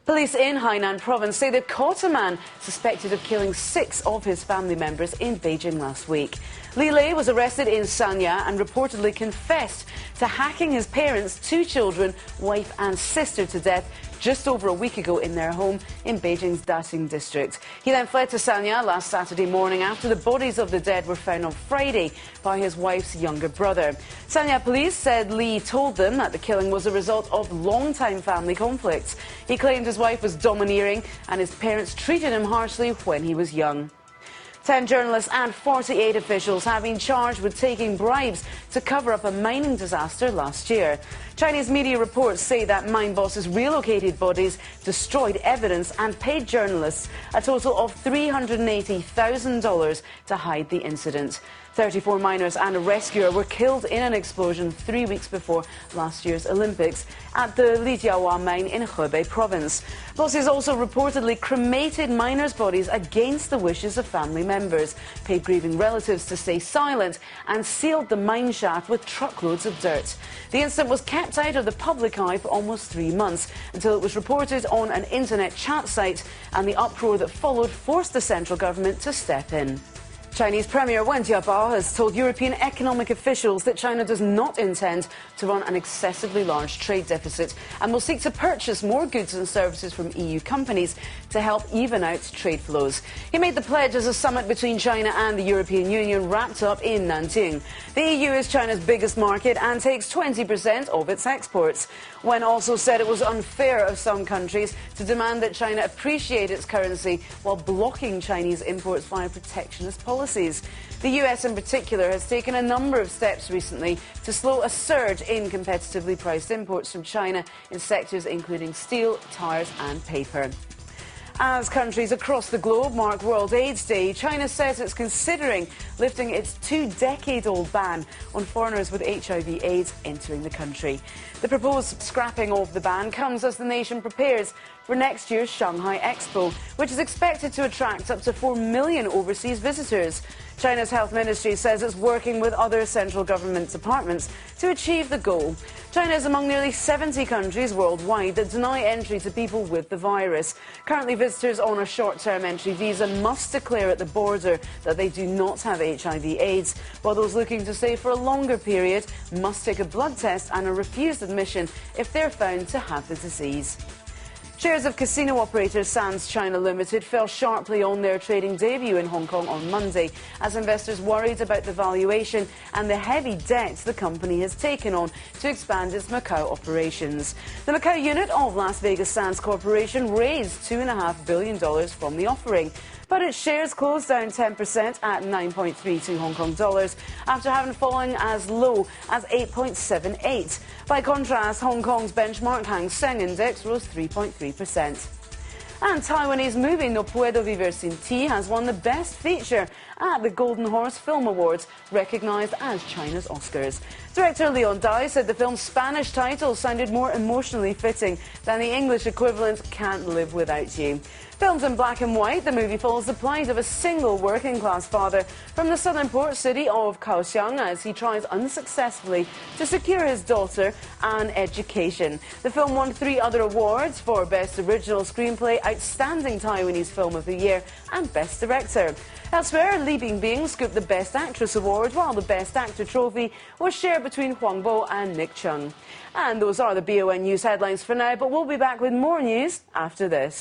Police in Hainan province say they've caught a man suspected of killing 6 of his family members in Beijing last week. Li Lei was arrested in Sanya and reportedly confessed to hacking his parents, 2 children, wife and sister to death just over a week ago in their home in Beijing's Daxing district. He then fled to Sanya last Saturday morning after the bodies of the dead were found on Friday by his wife's younger brother. Sanya police said Li told them that the killing was a result of long-time family conflicts. He claimed his wife was domineering and his parents treated him harshly when he was young. 10 journalists and 48 officials have been charged with taking bribes to cover up a mining disaster last year. Chinese media reports say that mine bosses relocated bodies, destroyed evidence and paid journalists a total of $380,000 to hide the incident. 34 miners and a rescuer were killed in an explosion 3 weeks before last year's Olympics at the Lijiawa mine in Hebei province. Bosses also reportedly cremated miners' bodies against the wishes of family members, paid grieving relatives to stay silent and sealed the mine shaft with truckloads of dirt. The incident was kept out of the public eye for almost 3 months until it was reported on an internet chat site, and the uproar that followed forced the central government to step in. Chinese Premier Wen Jiabao has told European economic officials that China does not intend to run an excessively large trade deficit and will seek to purchase more goods and services from EU companies to help even out trade flows. He made the pledge as a summit between China and the European Union wrapped up in Nanjing. The EU is China's biggest market and takes 20% of its exports. Wen also said it was unfair of some countries to demand that China appreciate its currency while blocking Chinese imports via protectionist policies. The US in particular has taken a number of steps recently to slow a surge in competitively priced imports from China in sectors including steel, tyres and paper. As countries across the globe mark World AIDS Day, China says it's considering lifting its 2-decade-old ban on foreigners with HIV/AIDS entering the country. The proposed scrapping of the ban comes as the nation prepares for next year's Shanghai Expo, which is expected to attract up to 4 million overseas visitors. China's health ministry says it's working with other central government departments to achieve the goal. China is among nearly 70 countries worldwide that deny entry to people with the virus. Currently, visitors on a short-term entry visa must declare at the border that they do not have HIV/AIDS, while those looking to stay for a longer period must take a blood test and are refused admission if they're found to have the disease. Shares of casino operator Sands China Limited fell sharply on their trading debut in Hong Kong on Monday as investors worried about the valuation and the heavy debt the company has taken on to expand its Macau operations. The Macau unit of Las Vegas Sands Corporation raised $2.5 billion from the offering, but its shares closed down 10% at 9.32 Hong Kong dollars after having fallen as low as 8.78. By contrast, Hong Kong's benchmark Hang Seng Index rose 3.3%. And Taiwanese movie No Puedo Vivir Sin Ti has won the Best Feature at the Golden Horse Film Awards, recognised as China's Oscars. Director Leon Dai said the film's Spanish title sounded more emotionally fitting than the English equivalent Can't Live Without You. Filmed in black and white, the movie follows the plight of a single working-class father from the southern port city of Kaohsiung as he tries unsuccessfully to secure his daughter an education. The film won 3 other awards for Best Original Screenplay, Outstanding Taiwanese Film of the Year and Best Director. Elsewhere, Li Bingbing scooped the Best Actress award, while the Best Actor trophy was shared between Huang Bo and Nick Chung. And those are the BON News headlines for now, but we'll be back with more news after this.